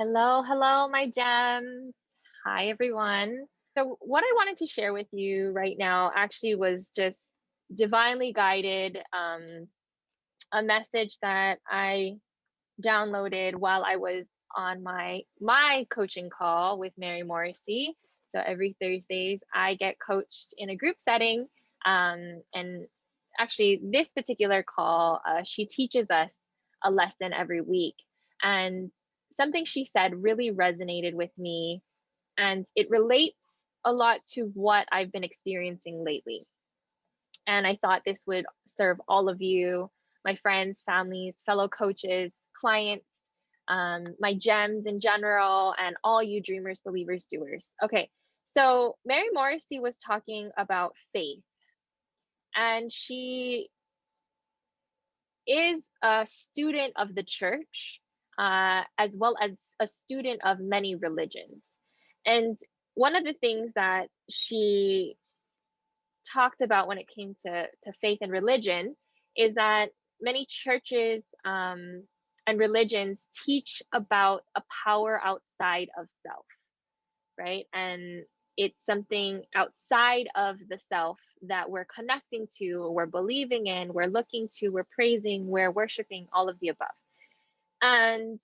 Hello, hello, my gems. Hi, everyone. So, what I wanted to share with you right now actually was just divinely guided, a message that I downloaded while I was on my coaching call with Mary Morrissey. So every Thursdays, I get coached in a group setting, and actually, this particular call, she teaches us a lesson every week, and something she said really resonated with me, and it relates a lot to what I've been experiencing lately. And I thought this would serve all of you, my friends, families, fellow coaches, clients, my gems in general, and all you dreamers, believers, doers. Okay, so Mary Morrissey was talking about faith, and she is a student of the church, as well as a student of many religions. And one of the things that she talked about when it came to faith and religion is that many churches, and religions teach about a power outside of self, right? And it's something outside of the self that we're connecting to, we're believing in, we're looking to, we're praising, we're worshiping, all of the above. And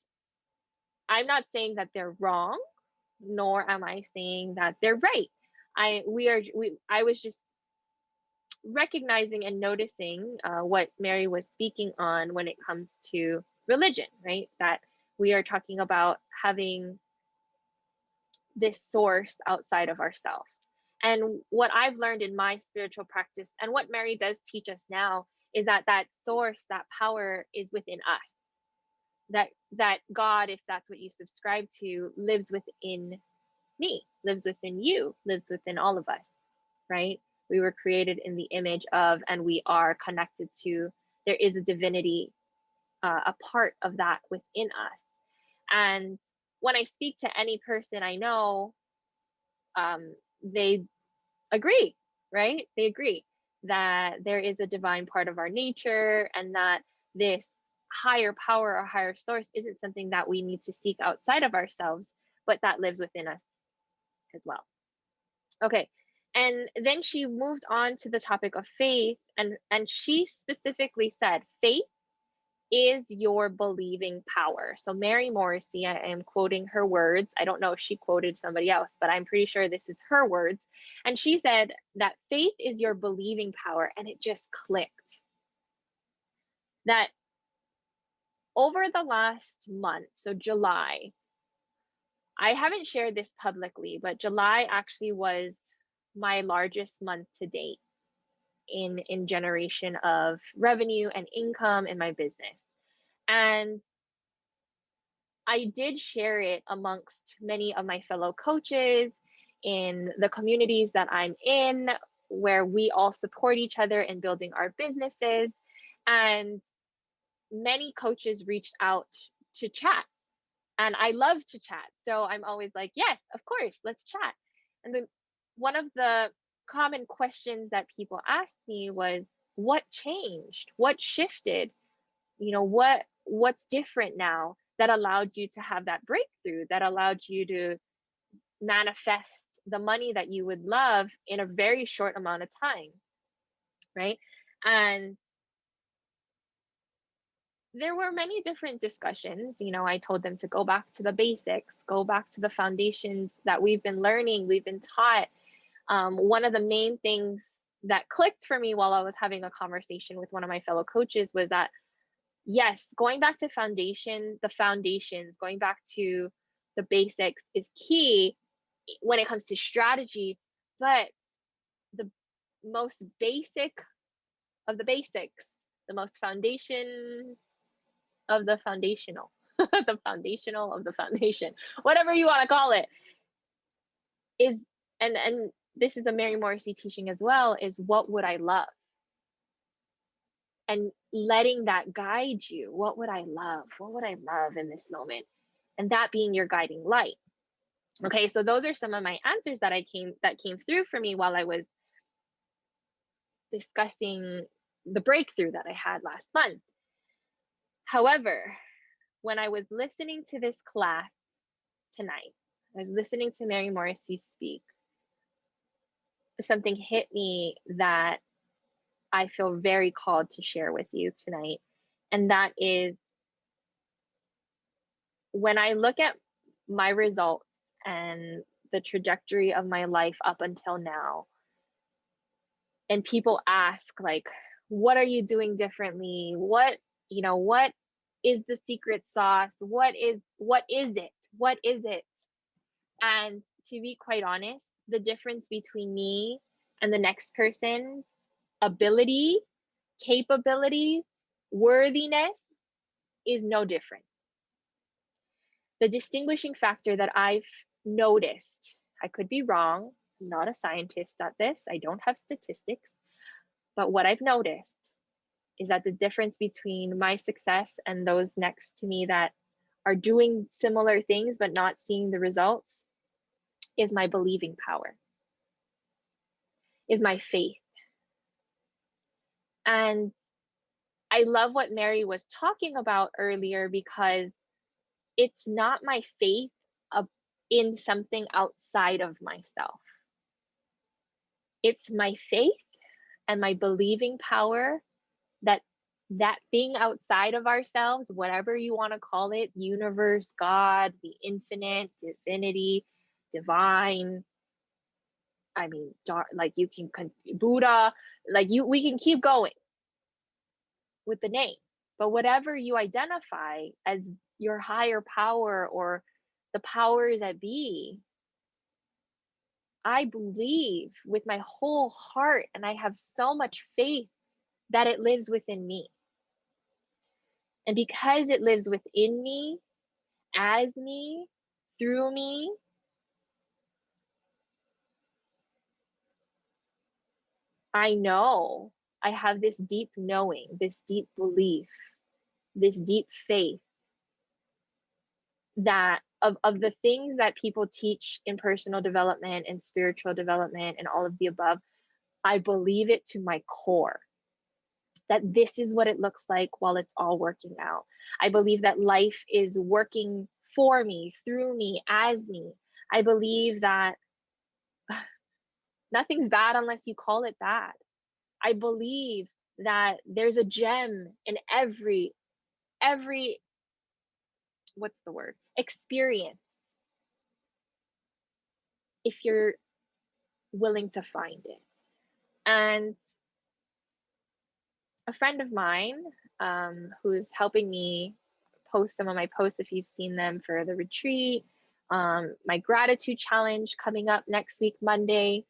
I'm not saying that they're wrong, nor am I saying that they're right. I was just recognizing and noticing what Mary was speaking on when it comes to religion, right? That we are talking about having this source outside of ourselves. And what I've learned in my spiritual practice and what Mary does teach us now is that that source, that power is within us. That God, if that's what you subscribe to, lives within me, lives within you, lives within all of us, right? We were created in the image of, and we are connected to, there is a divinity, a part of that within us. And when I speak to any person I know, they agree, right? They agree that there is a divine part of our nature, and that this higher power or higher source isn't something that we need to seek outside of ourselves, but that lives within us as well. Okay. And then she moved on to the topic of faith, and she specifically said faith is your believing power. So Mary Morrissey, I am quoting her words. I don't know if she quoted somebody else, but I'm pretty sure this is her words. And she said that faith is your believing power, and it just clicked. That over the last month, so July, I haven't shared this publicly, but July actually was my largest month to date in generation of revenue and income in my business. And I did share it amongst many of my fellow coaches in the communities that I'm in, where we all support each other in building our businesses. And many coaches reached out to chat. And I love to chat. So I'm always like, yes, of course, let's chat. And then one of the common questions that people asked me was, what changed? What shifted? What's different now that allowed you to have that breakthrough, that allowed you to manifest the money that you would love in a very short amount of time, right? And there were many different discussions. I told them to go back to the basics, go back to the foundations that we've been learning, we've been taught. One of the main things that clicked for me while I was having a conversation with one of my fellow coaches was that, yes, going back to the foundations, going back to the basics is key when it comes to strategy, but the most basic of the basics, the most foundation of the foundational, the foundational of the foundation, whatever you want to call it, is, and this is a Mary Morrissey teaching as well, is what would I love? And letting that guide you. What would I love? What would I love in this moment? And that being your guiding light. Okay, so those are some of my answers that came through for me while I was discussing the breakthrough that I had last month. However, when I was listening to this class, tonight. I was listening to Mary Morrissey speak. Something hit me that I feel very called to share with you tonight. And that is, when I look at my results and the trajectory of my life up until now, and people ask, like, what are you doing differently? What is the secret sauce? What is it? What is it? And to be quite honest, the difference between me and the next person's ability, capabilities, worthiness is no different. The distinguishing factor that I've noticed, I could be wrong, I'm not a scientist at this, I don't have statistics, but what I've noticed is that the difference between my success and those next to me that are doing similar things but not seeing the results is my believing power, is my faith. And I love what Mary was talking about earlier, because it's not my faith in something outside of myself. It's my faith and my believing power that that thing outside of ourselves, whatever you want to call it, universe, God, the infinite, divinity, divine, I mean, like you can Buddha, like we can keep going with the name, but whatever you identify as your higher power or the powers that be, I believe with my whole heart, and I have so much faith that it lives within me. And because it lives within me, as me, through me, I know, I have this deep knowing, this deep belief, this deep faith that of the things that people teach in personal development and spiritual development and all of the above, I believe it to my core. That this is what it looks like while it's all working out. I believe that life is working for me, through me, as me. I believe that nothing's bad unless you call it bad. I believe that there's a gem in every what's the word? Experience, if you're willing to find it. And a friend of mine, who's helping me post some of my posts, if you've seen them, for the retreat, my gratitude challenge coming up next week, Monday,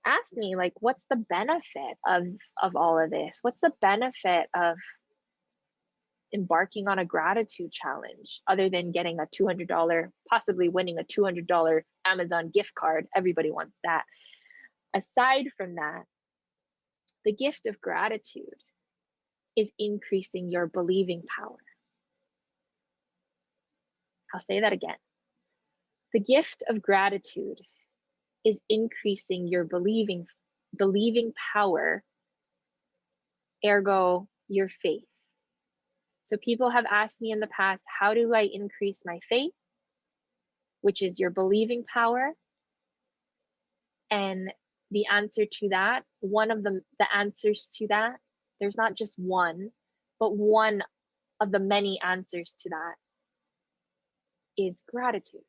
asked me, like, what's the benefit of all of this? What's the benefit of embarking on a gratitude challenge other than getting a $200, possibly winning a $200 Amazon gift card? Everybody wants that. Aside from that, the gift of gratitude is increasing your believing power. I'll say that again. The gift of gratitude is increasing your believing power, ergo your faith. So people have asked me in the past, how do I increase my faith, which is your believing power? And the answer to that, one of the answers to that, there's not just one, but one of the many answers to that is gratitude.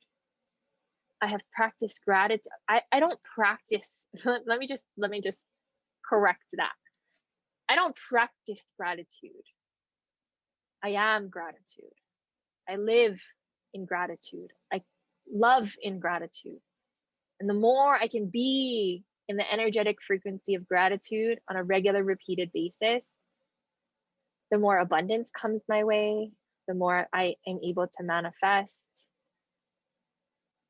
I have practiced gratitude. I don't practice, let me just correct that. I don't practice gratitude. I am gratitude. I live in gratitude. I love in gratitude. And the more I can be in the energetic frequency of gratitude on a regular, repeated basis, the more abundance comes my way, the more I am able to manifest,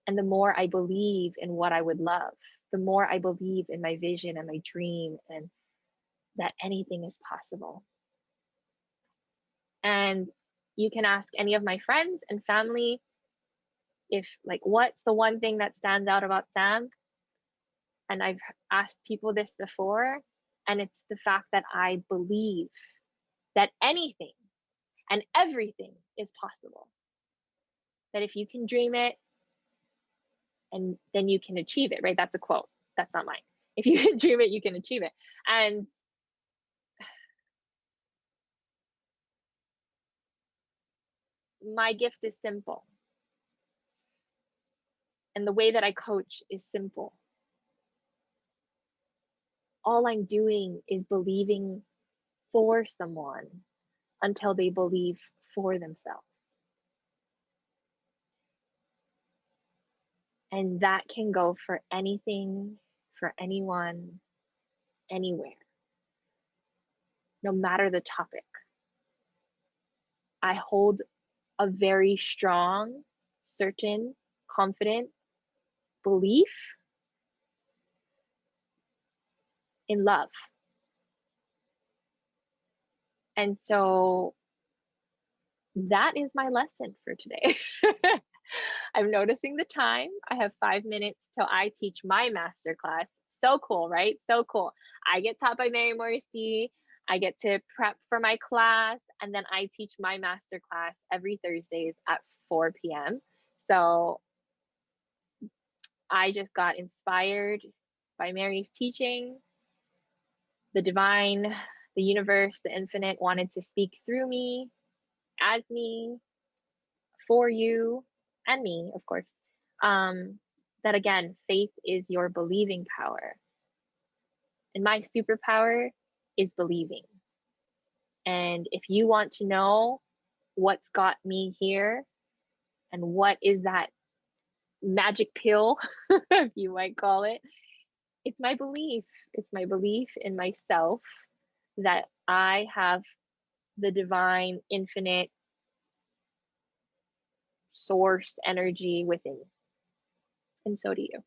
and the more I believe in what I would love, the more I believe in my vision and my dream, and that anything is possible. And you can ask any of my friends and family, if, like, what's the one thing that stands out about Sam? And I've asked people this before, and it's the fact that I believe that anything and everything is possible. that if you can dream it, and then you can achieve it, right? That's a quote. That's not mine. If you can dream it, you can achieve it. And my gift is simple. And the way that I coach is simple. All I'm doing is believing for someone until they believe for themselves. And that can go for anything, for anyone, anywhere, no matter the topic. I hold a very strong, certain, confident belief in love. And so that is my lesson for today. I'm noticing the time. I have 5 minutes till I teach my masterclass. So cool, right? So cool. I get taught by Mary Morrissey. I get to prep for my class, and then I teach my masterclass every Thursdays at 4 p.m. So I just got inspired by Mary's teaching. The divine, the universe, the infinite wanted to speak through me, as me, for you, and me, of course. That again, faith is your believing power. And my superpower is believing. And if you want to know what's got me here and what is that magic pill, if you might call it, it's my belief. It's my belief in myself that I have the divine, infinite source energy within me. And so do you.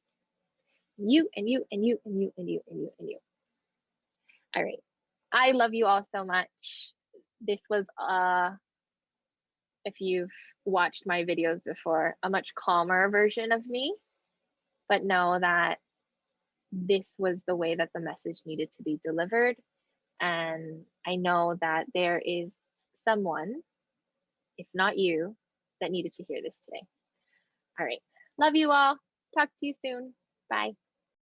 You and you and you and you and you and you and you. All right. I love you all so much. This was if you've watched my videos before, a much calmer version of me, but know that this was the way that the message needed to be delivered. And I know that there is someone, if not you, that needed to hear this today. All right. Love you all. Talk to you soon. Bye.